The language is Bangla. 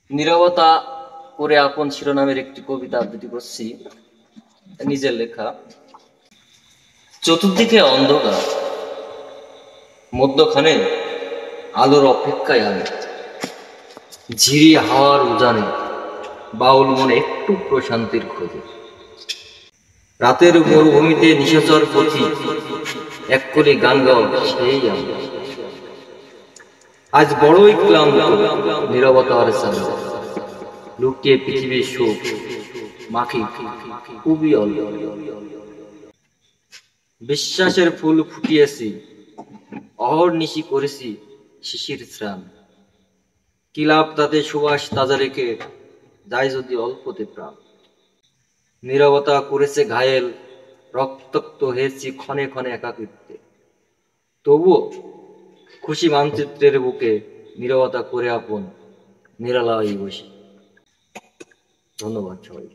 নীরবতা করে আপন শিরোনামের একটি কবিতা আবৃত্তি করছি, নিজের লেখা। চতুর্দিকে অন্ধকার, মধ্যখানে আলোর অপেক্ষায় আমি, ঝিরি হাওয়ার উজানে বাউল মনে একটু প্রশান্তির খোঁজে। রাতের মরুভূমিতে নিশাচর পথি, এক করে গান গাও সেই আমি। আজ বড়ই ক্লান্ত নীরবতার সাথে, লুকিয়ে পৃথিবীর সুখ মাখি খুবই অল্প। বিশ্বাসের ফুল ফুটিয়েছি, অহর্নিশি করেছি শিশির স্নান। কি লাভ তাতে সুবাস তাজা রেখে, যায় যদি অল্পতে প্রাণ। নীরবতা করেছে ঘায়েল, রক্তাক্ত হয়েছি ক্ষণে ক্ষণে একাকিত্বে। তবুও খুশি মানচিত্রের বুকে নীরবতা করে আপন নিরালয় বসে। ধন্যবাদ সবাই।